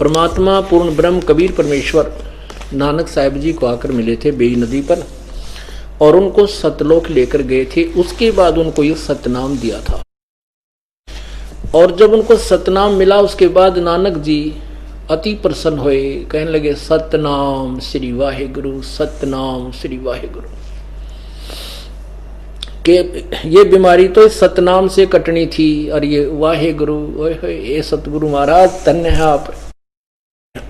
परमात्मा पूर्ण ब्रह्म कबीर परमेश्वर नानक साहिब जी को आकर मिले थे बेई नदी पर और उनको सतलोक लेकर गए थे। उसके बाद उनको ये सतनाम दिया था और जब उनको सतनाम मिला उसके बाद नानक जी अति प्रसन्न हुए, कहने लगे सतनाम श्री वाहेगुरु, सतनाम श्री वाहेगुरु। के ये बीमारी तो सतनाम से कटनी थी और ये वाहेगुरु, ये सतगुरु महाराज धन्य है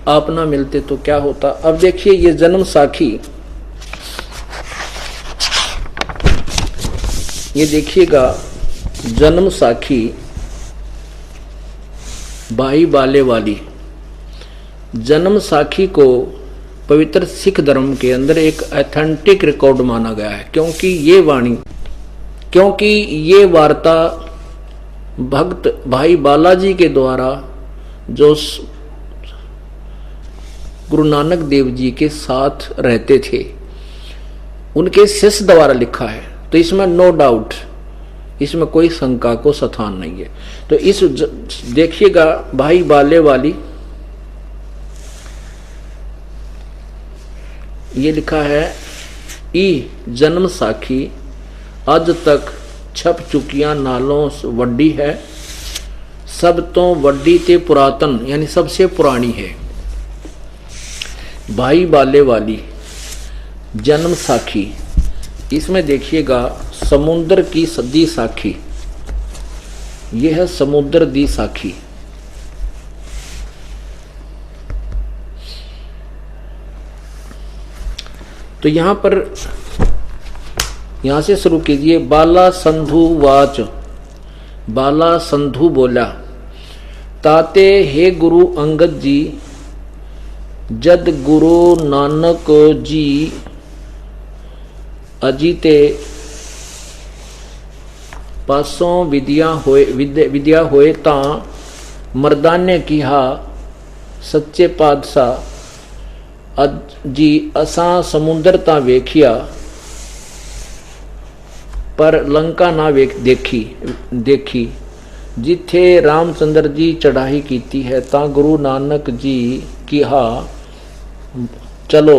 आप ना मिलते तो क्या होता। अब देखिए ये जन्म साखी, ये देखिएगा जन्म साखी भाई बाले वाली जन्म साखी को पवित्र सिख धर्म के अंदर एक ऑथेंटिक रिकॉर्ड माना गया है, क्योंकि ये वाणी, क्योंकि ये वार्ता भक्त भाई बालाजी के द्वारा जो गुरु नानक देव जी के साथ रहते थे उनके शिष्य द्वारा लिखा है। तो इसमें नो डाउट, इसमें कोई शंका को स्थान नहीं है। तो इस देखिएगा भाई बाले वाली, ये लिखा है ई जन्म साखी अज तक छप चुकिया नालों वड्डी है, सब तो वड्डी ते पुरातन, यानी सबसे पुरानी है। भाई बाले वाली जन्म साखी, इसमें देखिएगा समुद्र की दी साखी, यह है समुद्र दी साखी। तो यहां पर यहां से शुरू कीजिए। बाला संधु वाच, बाला संधु बोला, ताते हे गुरु अंगद जी, जद गुरु नानक जी अजीते पासों विद्या होए तां मर्दाने किहा सच्चे पातशाह जी असां समुंदर तां वेखिया पर लंका ना देखी जिथे रामचंद्र जी चढ़ाई कीती है तां गुरु नानक जी किहा चलो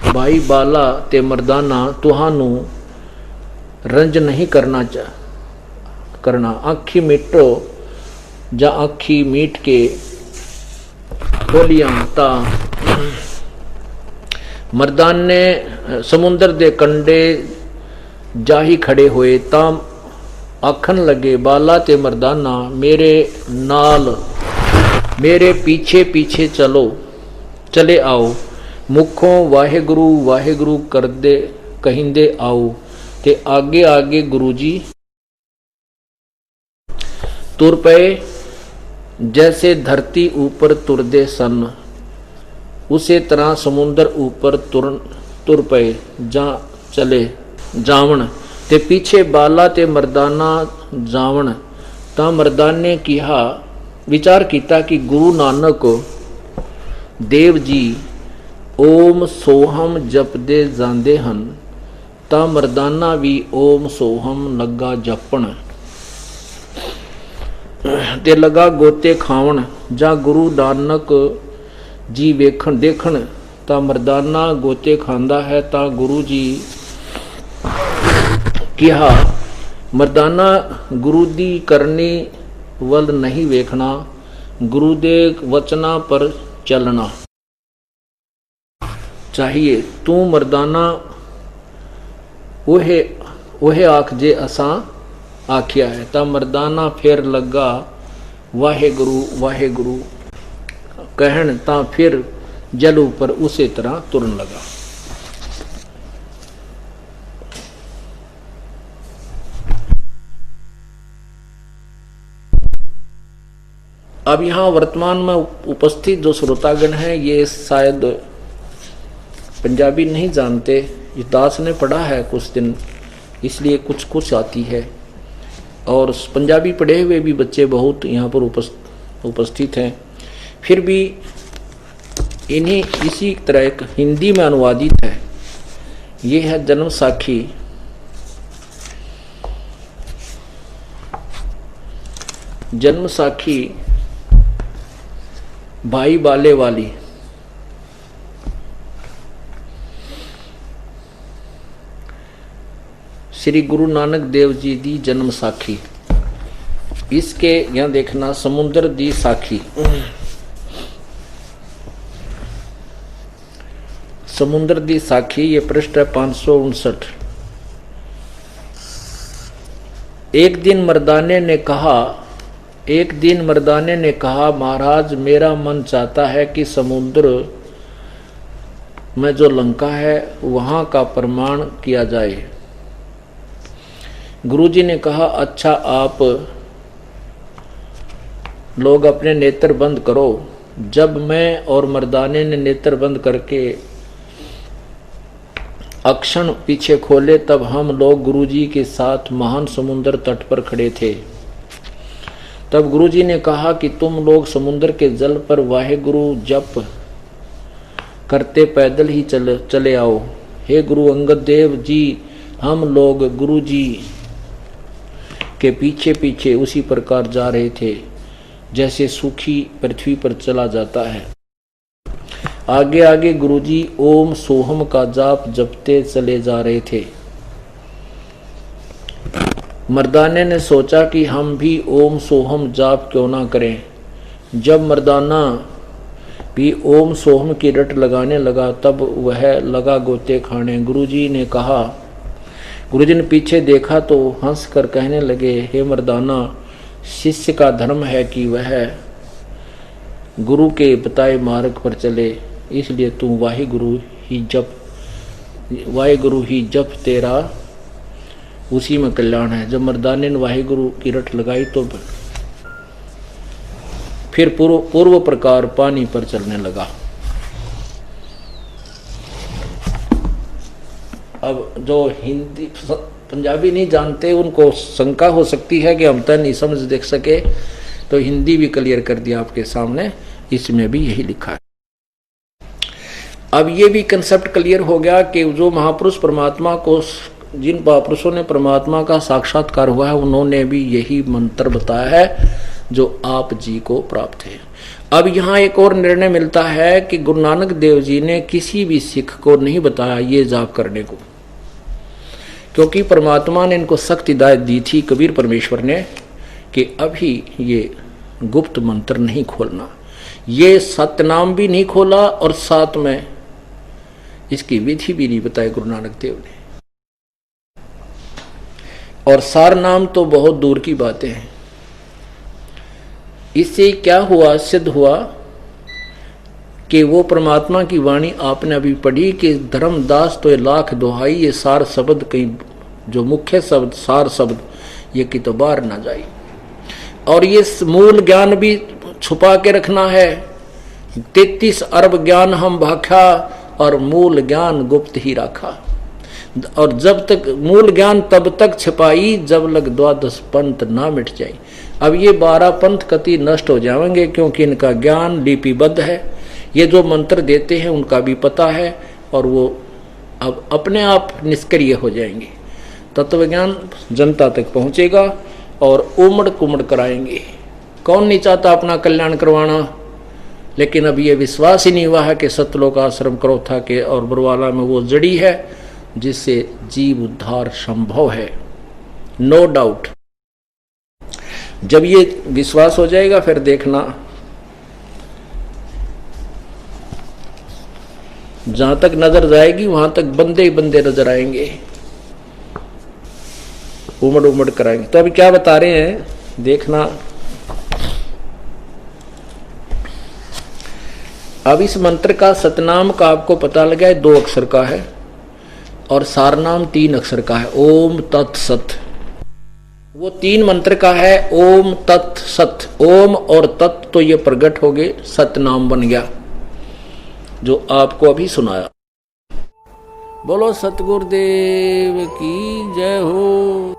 भाई बाला ते मर्दाना तुहानू रंज नहीं करना आखी मिटो जा आखी मीट के खोलियां ता मर्दान ने समुंदर दे कंडे जाही खड़े होए ता आखन लगे बाला ते मर्दाना मेरे नाल मेरे पीछे पीछे चले आओ, मुखों वाहेगुरु वाहेगुरु कर दे कहिंदे आओ, ते आगे आगे गुरु जी तुर पे जैसे धरती ऊपर तुरदे सन, उसे तरह समुंदर ऊपर तुर पे जा चले जावण, ते पीछे बाला ते मर्दाना जावण। ता मर्दाने किहा विचार किया कि गुरु नानक देव जी ओम सोहम जपदे जांदे हन, ता मर्दाना भी ओम सोहम लगा जपण, ते लगा गोते खावण। जा गुरु नानक जी देखण ता मर्दाना गोते खांदा है, ता गुरु जी किहा मर्दाना गुरु दी करनी वल नहीं वेखना, गुरु दे वचना पर चलना चाहिए। तू मर्दाना ओहे आख जे असां आखिया है, ता मर्दाना फिर लगा वाहेगुरु वाहेगुरु कहन, ता फिर जल ऊपर उसी तरह तुरन लगा। अब यहाँ वर्तमान में उपस्थित जो श्रोतागण हैं ये शायद पंजाबी नहीं जानते, ये दास ने पढ़ा है कुछ दिन इसलिए कुछ आती है, और पंजाबी पढ़े हुए भी बच्चे बहुत यहाँ पर उपस्थित हैं। फिर भी इन्हीं इसी तरह एक हिंदी में अनुवादित है। ये है जन्म साखी। जन्म साखी भाई बाले वाली। श्री गुरु नानक देव जी दी जन्म साखी। इसके यहां देखना समुद्र दी साखी। समुद्र दी साखी ये पृष्ठ है 559। एक दिन मर्दाने ने कहा महाराज मेरा मन चाहता है कि समुद्र में जो लंका है वहां का प्रमाण किया जाए। गुरुजी ने कहा अच्छा आप लोग अपने नेत्र बंद करो। जब मैं और मर्दाने ने नेत्र बंद करके अक्षण पीछे खोले तब हम लोग गुरुजी के साथ महान समुद्र तट पर खड़े थे। तब गुरुजी ने कहा कि तुम लोग समुद्र के जल पर वाहेगुरु जप करते पैदल ही चले आओ। हे गुरु अंगद देव जी हम लोग गुरुजी के पीछे पीछे उसी प्रकार जा रहे थे जैसे सूखी पृथ्वी पर चला जाता है। आगे आगे गुरुजी ओम सोहम का जाप जपते चले जा रहे थे। मर्दाने ने सोचा कि हम भी ओम सोहम जाप क्यों ना करें। जब मर्दाना भी ओम सोहम की रट लगाने लगा तब वह लगा गोते खाने। गुरुजी ने पीछे देखा तो हंस कर कहने लगे हे मर्दाना शिष्य का धर्म है कि वह गुरु के बताए मार्ग पर चले, इसलिए तू वाहेगुरु ही जप तेरा उसी में कल्याण है। जब मर्दाने ने वाहेगुरु की रट लगाई तो फिर पूर्व प्रकार पानी पर चलने लगा। अब जो हिंदी पंजाबी नहीं जानते उनको शंका हो सकती है कि हम तो नहीं समझ देख सके, तो हिंदी भी क्लियर कर दिया आपके सामने, इसमें भी यही लिखा है। अब ये भी कंसेप्ट क्लियर हो गया कि जो महापुरुष परमात्मा को, जिन महापुरुषों ने परमात्मा का साक्षात्कार हुआ है उन्होंने भी यही मंत्र बताया है जो आप जी को प्राप्त है। अब यहाँ एक और निर्णय मिलता है कि गुरु नानक देव जी ने किसी भी सिख को नहीं बताया ये जाप करने को, क्योंकि परमात्मा ने इनको सख्त हिदायत दी थी कबीर परमेश्वर ने कि अभी ये गुप्त मंत्र नहीं खोलना। ये सतनाम भी नहीं खोला और साथ में इसकी विधि भी नहीं बताई गुरु नानक देव ने। और सार नाम तो बहुत दूर की बातें हैं। इससे क्या हुआ, सिद्ध हुआ कि वो परमात्मा की वाणी आपने अभी पढ़ी कि धर्मदास तो ये लाख दोहाई, ये सार शब्द कहीं जो मुख्य शब्द सार शब्द ये कि तो बाहर ना जाए। और ये मूल ज्ञान भी छुपा के रखना है। 33 अरब ज्ञान हम भाखा और मूल ज्ञान गुप्त ही रखा। और जब तक मूल ज्ञान तब तक छिपाई जब लग 12 पंथ ना मिट जाए। अब ये 12 पंथ कति नष्ट हो जाएंगे क्योंकि इनका ज्ञान लिपिबद्ध है। ये जो मंत्र देते हैं उनका भी पता है और वो अब अपने आप निष्क्रिय हो जाएंगे। तत्व ज्ञान जनता तक पहुंचेगा और उमड़ कुमड़ कराएंगे। कौन नहीं चाहता अपना कल्याण करवाना, लेकिन अब ये विश्वास ही नहीं हुआ है कि सतलोक आश्रम करोथा के और बरवाला में वो जड़ी है जिससे जीव उद्धार संभव है, नो डाउट। जब ये विश्वास हो जाएगा फिर देखना जहां तक नजर जाएगी वहां तक बंदे ही बंदे नजर आएंगे, उमड़ उमड़ कराएंगे। तो अभी क्या बता रहे हैं देखना। अब इस मंत्र का सतनाम का आपको पता लगा है 2 अक्षर का है और सारनाम 3 अक्षर का है, ओम तत्सत। वो 3 मंत्र का है ओम तत्सत। ओम और तत् तो ये प्रकट हो गए, सतनाम बन गया जो आपको अभी सुनाया। बोलो सतगुरुदेव की जय हो।